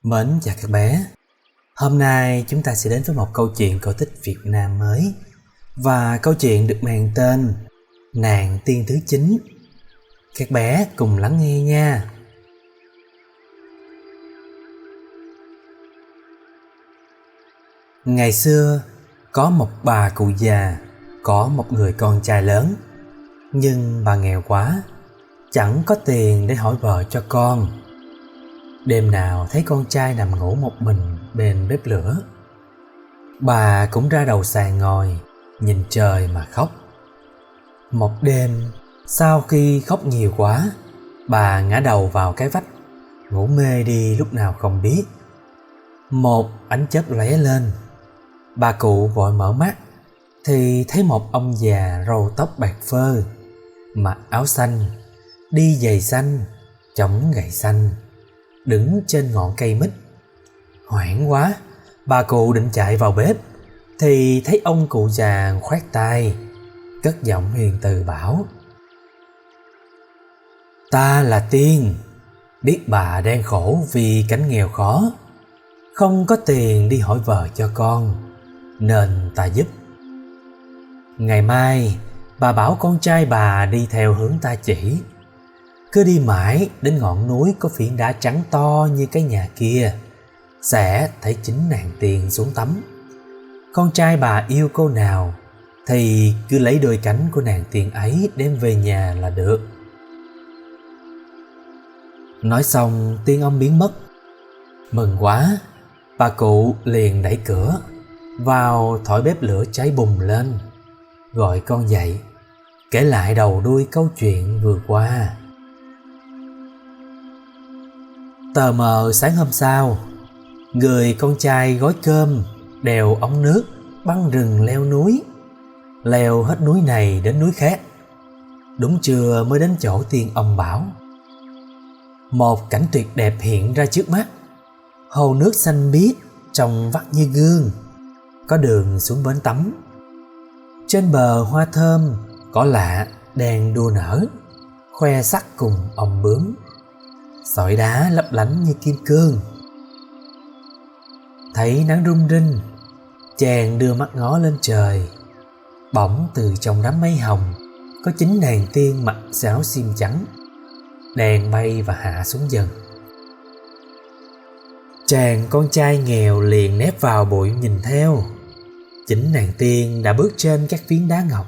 Mến chào các bé. Hôm nay chúng ta sẽ đến với một câu chuyện cổ tích Việt Nam mới. Và câu chuyện được mang tên Nàng tiên thứ 9. Các bé cùng lắng nghe nha. Ngày xưa, có một bà cụ già, có một người con trai lớn. Nhưng bà nghèo quá, chẳng có tiền để hỏi vợ cho con. Đêm nào thấy con trai nằm ngủ một mình bên bếp lửa, bà cũng ra đầu sàn ngồi, nhìn trời mà khóc. Một đêm, sau khi khóc nhiều quá, bà ngã đầu vào cái vách, ngủ mê đi lúc nào không biết. Một ánh chớp lóe lên, bà cụ vội mở mắt, thì thấy một ông già râu tóc bạc phơ, mặc áo xanh, đi giày xanh, chống gậy xanh, đứng trên ngọn cây mít. Hoảng quá, bà cụ định chạy vào bếp, thì thấy ông cụ già khoát tay, cất giọng hiền từ bảo: "Ta là tiên, biết bà đang khổ vì cảnh nghèo khó, không có tiền đi hỏi vợ cho con, nên ta giúp. Ngày mai bà bảo con trai bà đi theo hướng ta chỉ, cứ đi mãi đến ngọn núi có phiến đá trắng to như cái nhà kia, sẽ thấy chính nàng tiên xuống tắm. Con trai bà yêu cô nào thì cứ lấy đôi cánh của nàng tiên ấy đem về nhà là được." Nói xong tiên ông biến mất. Mừng quá, bà cụ liền đẩy cửa vào, thổi bếp lửa cháy bùng lên, gọi con dậy, kể lại đầu đuôi câu chuyện vừa qua. Tờ mờ sáng hôm sau, người con trai gói cơm, đèo ống nước, băng rừng leo núi, leo hết núi này đến núi khác. Đúng trưa mới đến chỗ tiên ông bảo. Một cảnh tuyệt đẹp hiện ra trước mắt. Hồ nước xanh biếc, trong vắt như gương, có đường xuống bến tắm. Trên bờ hoa thơm, cỏ lạ đang đua nở, khoe sắc cùng ong bướm. Sỏi đá lấp lánh như kim cương. Thấy nắng rung rinh, chàng đưa mắt ngó lên trời. Bỗng từ trong đám mây hồng có chính nàng tiên mặc áo xiêm trắng, đang bay và hạ xuống dần. Chàng con trai nghèo liền nép vào bụi nhìn theo. Chính nàng tiên đã bước trên các phiến đá ngọc,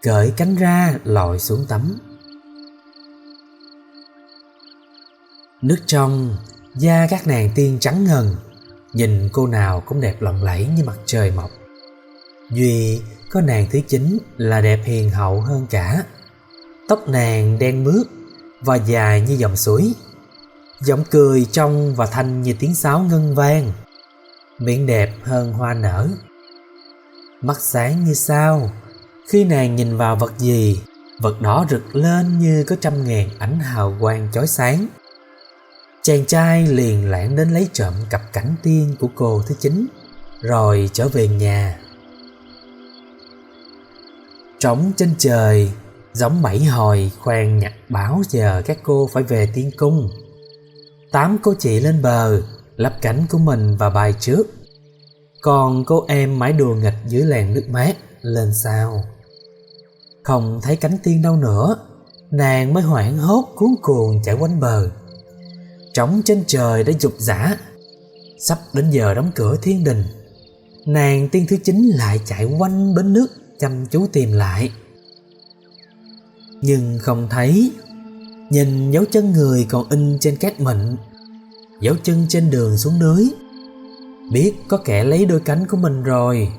cởi cánh ra lội xuống tắm. Nước trong, da các nàng tiên trắng ngần, nhìn cô nào cũng đẹp lộng lẫy như mặt trời mọc. Duy có nàng thứ 9 là đẹp hiền hậu hơn cả. Tóc nàng đen mướt và dài như dòng suối, giọng cười trong và thanh như tiếng sáo ngân vang, miệng đẹp hơn hoa nở, mắt sáng như sao. Khi nàng nhìn vào vật gì, vật đó rực lên như có 100.000 ánh hào quang chói sáng. Chàng trai liền lảng đến lấy trộm cặp cảnh tiên của cô thứ 9, rồi trở về nhà. Trống trên trời giống 7 hồi khoan nhặt báo giờ các cô phải về tiên cung. 8 cô chị lên bờ lắp cảnh của mình và bài trước, còn cô em mãi đùa nghịch dưới làn nước mát lên sau. Không thấy cánh tiên đâu nữa, nàng mới hoảng hốt cuống cuồng chạy quanh bờ. Trống trên trời đã dục dã, sắp đến giờ đóng cửa thiên đình. Nàng tiên thứ 9 lại chạy quanh bến nước chăm chú tìm lại, nhưng không thấy. Nhìn dấu chân người còn in trên cát mịn, dấu chân trên đường xuống núi, biết có kẻ lấy đôi cánh của mình rồi.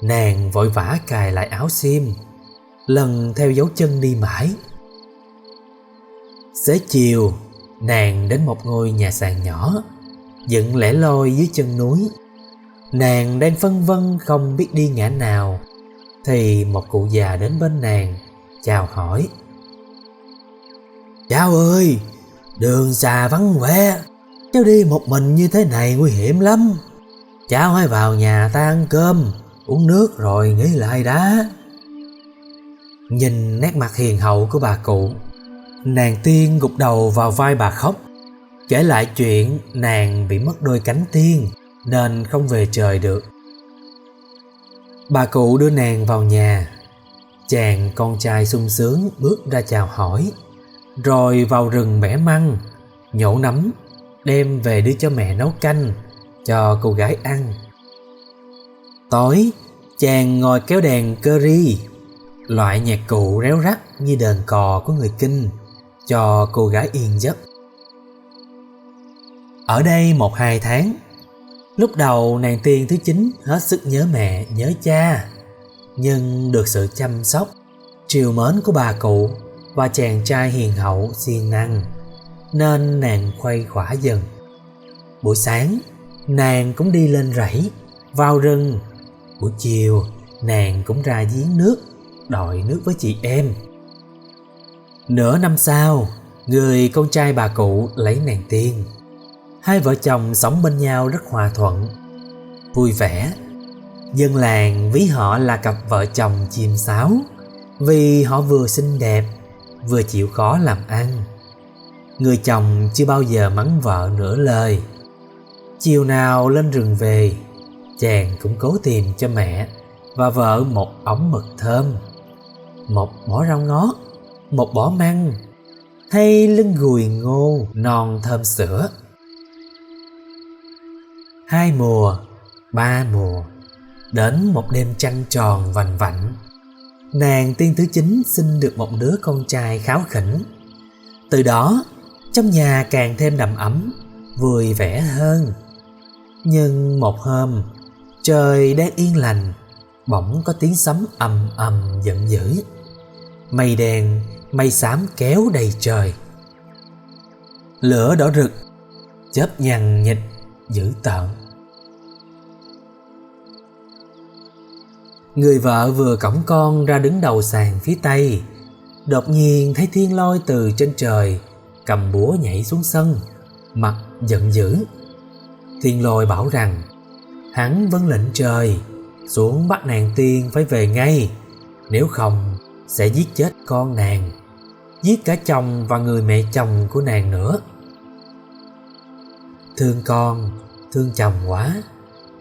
Nàng vội vã cài lại áo xiêm, lần theo dấu chân đi mãi. Xế chiều, nàng đến một ngôi nhà sàn nhỏ dựng lẻ loi dưới chân núi. Nàng đang phân vân không biết đi ngã nào, thì một cụ già đến bên nàng chào hỏi. "Cháu ơi, đường xà vắng vẻ, cháu đi một mình như thế này nguy hiểm lắm. Cháu hãy vào nhà ta ăn cơm, uống nước rồi nghỉ lại đã." Nhìn nét mặt hiền hậu của bà cụ, nàng tiên gục đầu vào vai bà khóc. kể lại chuyện nàng bị mất đôi cánh tiên nên không về trời được. Bà cụ đưa nàng vào nhà. Chàng con trai sung sướng bước ra chào hỏi, rồi vào rừng bẻ măng, nhổ nấm, đem về đưa cho mẹ nấu canh cho cô gái ăn. Tối, chàng ngồi kéo đàn curry, loại nhạc cụ réo rắt như đờn cò của người Kinh, cho cô gái yên giấc. Ở đây 1-2 tháng, lúc đầu nàng tiên thứ 9 hết sức nhớ mẹ nhớ cha, nhưng được sự chăm sóc, trìu mến của bà cụ và chàng trai hiền hậu siêng năng, nên nàng khuây khỏa dần. Buổi sáng, nàng cũng đi lên rẫy, vào rừng. Buổi chiều, nàng cũng ra giếng nước, đòi nước với chị em. Nửa năm sau, người con trai bà cụ lấy nàng tiên. Hai vợ chồng sống bên nhau rất hòa thuận, vui vẻ. Dân làng ví họ là cặp vợ chồng chim sáo, vì họ vừa xinh đẹp, vừa chịu khó làm ăn. Người chồng chưa bao giờ mắng vợ nửa lời. Chiều nào lên rừng về, chàng cũng cố tìm cho mẹ và vợ một ống mật thơm, một bó rau ngót, một bó măng, hay lưng gùi ngô non thơm sữa. 2 mùa, 3 mùa, đến một đêm trăng tròn vành vạnh, nàng tiên thứ 9 sinh được một đứa con trai kháu khỉnh. Từ đó, trong nhà càng thêm đầm ấm, vui vẻ hơn. Nhưng một hôm, trời đang yên lành, bỗng có tiếng sấm ầm ầm giận dữ. Mây đen, mây xám kéo đầy trời. Lửa đỏ rực, chớp nhằng nhịch, dữ tợn. Người vợ vừa cõng con ra đứng đầu sàn phía tây, đột nhiên thấy Thiên Lôi từ trên trời cầm búa nhảy xuống sân, mặt giận dữ. Thiên Lôi bảo rằng hắn vâng lệnh trời xuống bắt nàng tiên phải về ngay, nếu không sẽ giết chết con nàng, giết cả chồng và người mẹ chồng của nàng nữa. Thương con, thương chồng quá,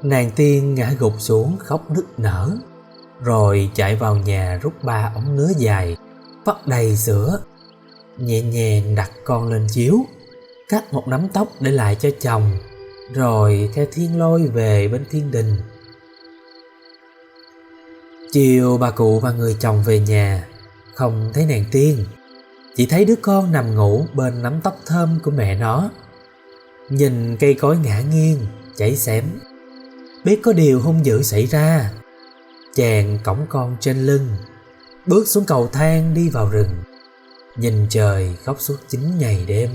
nàng tiên ngã gục xuống khóc nức nở, rồi chạy vào nhà rút 3 ống nứa dài vắt đầy sữa, nhẹ nhàng đặt con lên chiếu, cắt một nắm tóc để lại cho chồng, rồi theo Thiên Lôi về bên thiên đình. Chiều bà cụ và người chồng về nhà, không thấy nàng tiên, chỉ thấy đứa con nằm ngủ bên nắm tóc thơm của mẹ nó. Nhìn cây cối ngã nghiêng, chảy xém, biết có điều hung dữ xảy ra. Chàng cõng con trên lưng, bước xuống cầu thang đi vào rừng, nhìn trời khóc suốt 9 ngày đêm.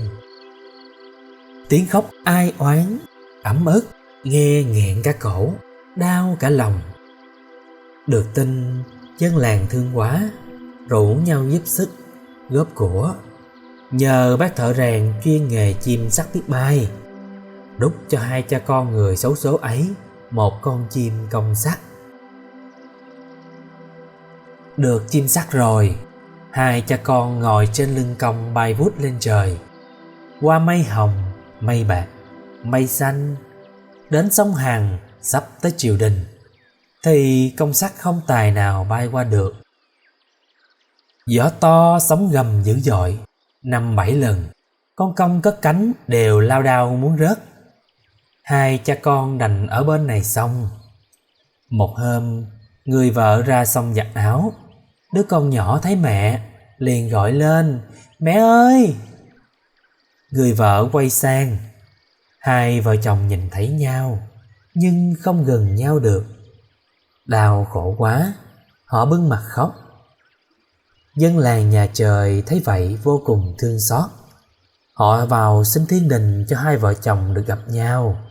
Tiếng khóc ai oán, ấm ức, nghe nghẹn cả cổ, đau cả lòng. Được tin, dân làng thương quá, rủ nhau giúp sức, góp của, nhờ bác thợ rèn chuyên nghề chim sắt tiết bay, đúc cho 2 cha con người xấu số ấy một con chim công sắt. Được chim sắt rồi, 2 cha con ngồi trên lưng cong bay vút lên trời, qua mây hồng, mây bạc, mây xanh, đến sông Hằng sắp tới triều đình, thì công sắt không tài nào bay qua được. Gió to sóng gầm dữ dội, 5-7 lần, con công cất cánh đều lao đao muốn rớt. 2 cha con đành ở bên này xong. Một hôm, người vợ ra xong giặt áo, đứa con nhỏ thấy mẹ liền gọi lên: "Mẹ ơi!" Người vợ quay sang, 2 vợ chồng nhìn thấy nhau nhưng không gần nhau được. Đau khổ quá, họ bưng mặt khóc. Dân làng nhà trời thấy vậy vô cùng thương xót. Họ vào xin thiên đình cho 2 vợ chồng được gặp nhau,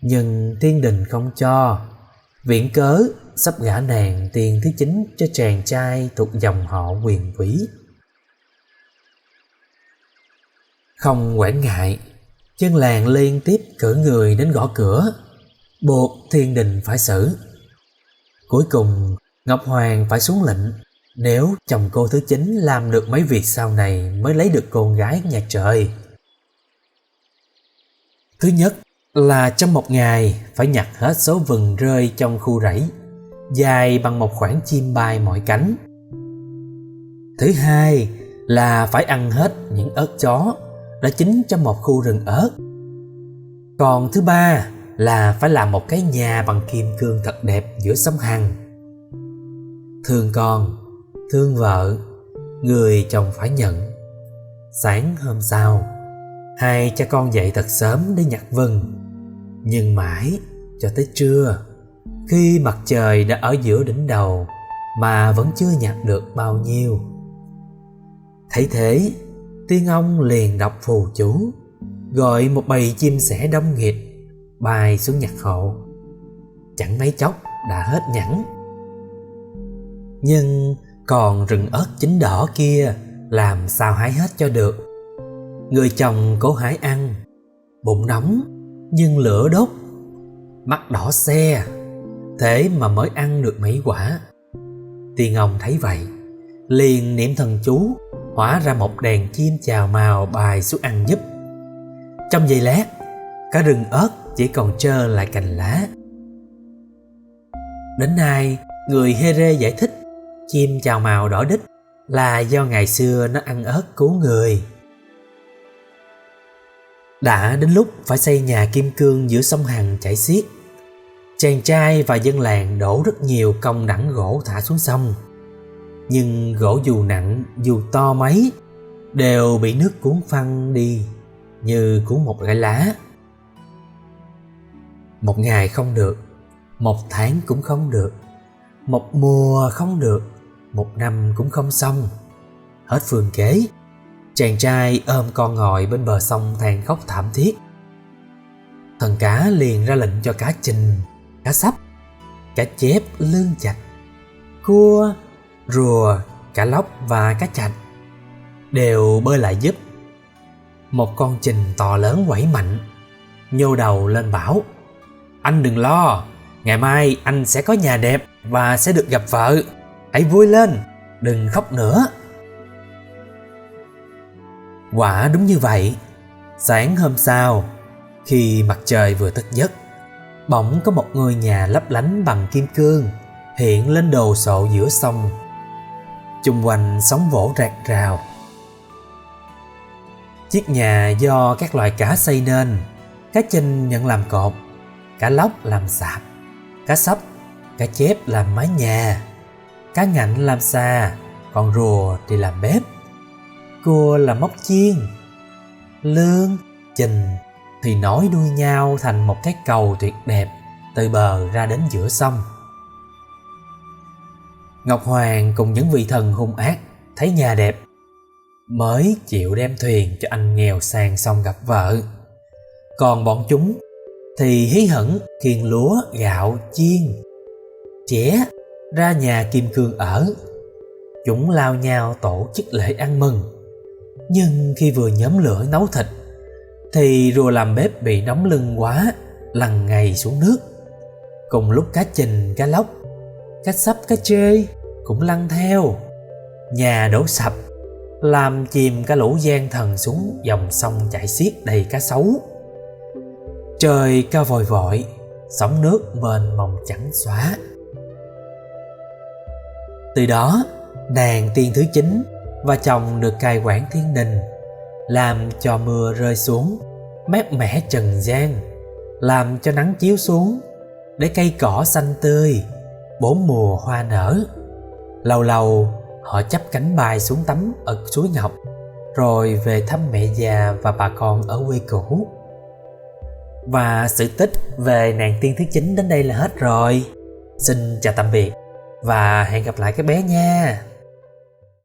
nhưng thiên đình không cho, viện cớ sắp gả nàng tiên thứ 9 cho chàng trai thuộc dòng họ quyền quý. Không quản ngại, dân làng liên tiếp cử người đến gõ cửa, buộc thiên đình phải xử. Cuối cùng Ngọc Hoàng phải xuống lệnh, nếu chồng cô thứ 9 làm được mấy việc sau này mới lấy được con gái nhà trời. Thứ nhất là trong một ngày phải nhặt hết số vừng rơi trong khu rẫy, dài bằng một khoảng chim bay mọi cánh. Thứ hai là phải ăn hết những ớt chó đã chín trong một khu rừng ớt. Còn thứ ba là phải làm một cái nhà bằng kim cương thật đẹp giữa sông Hằng. Thương con, thương vợ, người chồng phải nhận. Sáng hôm sau, hai cha con dậy thật sớm để nhặt vừng. Nhưng mãi cho tới trưa, khi mặt trời đã ở giữa đỉnh đầu mà vẫn chưa nhặt được bao nhiêu. Thấy thế, Tiên ông liền đọc phù chú, gọi một bầy chim sẻ đông nghịt bay xuống nhặt hộ. Chẳng mấy chốc đã hết nhẵn. Nhưng còn rừng ớt chín đỏ kia làm sao hái hết cho được. Người chồng cố hái ăn, bụng nóng nhưng lửa đốt, mắt đỏ xe, thế mà mới ăn được mấy quả. Tiên ông thấy vậy, liền niệm thần chú, hóa ra một đàn chim chào mào bay xuống ăn giúp. Trong giây lát, cả rừng ớt chỉ còn trơ lại cành lá. Đến nay, người Hê-rê giải thích chim chào mào đỏ đích là do ngày xưa nó ăn ớt cứu người. Đã đến lúc phải xây nhà kim cương giữa sông Hằng chảy xiết. Chàng trai và dân làng đổ rất nhiều công đẳng gỗ thả xuống sông. Nhưng gỗ dù nặng dù to mấy đều bị nước cuốn phăng đi như cuốn một gãy lá. Một ngày không được, một tháng cũng không được, một mùa không được, một năm cũng không xong. Hết phương kế, chàng trai ôm con ngồi bên bờ sông than khóc thảm thiết. Thần cá liền ra lệnh cho cá trình, cá sắp, cá chép, lươn chạch, cua, rùa, cá lóc và cá chạch đều bơi lại giúp. Một con trình to lớn quẩy mạnh, nhô đầu lên bảo: "Anh đừng lo, ngày mai anh sẽ có nhà đẹp và sẽ được gặp vợ. Hãy vui lên, đừng khóc nữa." Quả đúng như vậy. Sáng hôm sau, khi mặt trời vừa tắt giấc, bỗng có một ngôi nhà lấp lánh bằng kim cương hiện lên đồ sộ giữa sông. Chung quanh sóng vỗ rạc rào. Chiếc nhà do các loài cá xây nên. Cá chinh nhận làm cột, cá lóc làm sạp, cá sắp, cá chép làm mái nhà, cá ngạnh làm xà, còn rùa thì làm bếp, cua làm móc chiên, lươn, trình thì nối đuôi nhau thành một cái cầu tuyệt đẹp từ bờ ra đến giữa sông. Ngọc Hoàng cùng những vị thần hung ác thấy nhà đẹp mới chịu đem thuyền cho anh nghèo sang sông gặp vợ. Còn bọn chúng thì hí hửng khiêng lúa, gạo, chiên, chè ra nhà kim cương ở. Chúng lao nhau tổ chức lễ ăn mừng. Nhưng khi vừa nhóm lửa nấu thịt thì rùa làm bếp bị nóng lưng quá, lăn ngay xuống nước. Cùng lúc cá trình, cá lóc, cá sắp, cá trê cũng lăn theo. Nhà đổ sập, làm chìm cả lũ gian thần xuống dòng sông chảy xiết đầy cá sấu. Trời cao vòi vội, sóng nước mênh mông trắng xóa. Từ đó, nàng tiên thứ 9 và chồng được cai quản thiên đình, làm cho mưa rơi xuống, mát mẻ trần gian, làm cho nắng chiếu xuống, để cây cỏ xanh tươi, 4 mùa hoa nở. Lâu lâu họ chắp cánh bay xuống tắm ở suối Ngọc, rồi về thăm mẹ già và bà con ở quê cũ. Và sự tích về nàng tiên thứ 9 đến đây là hết rồi. Xin chào tạm biệt và hẹn gặp lại các bé nha.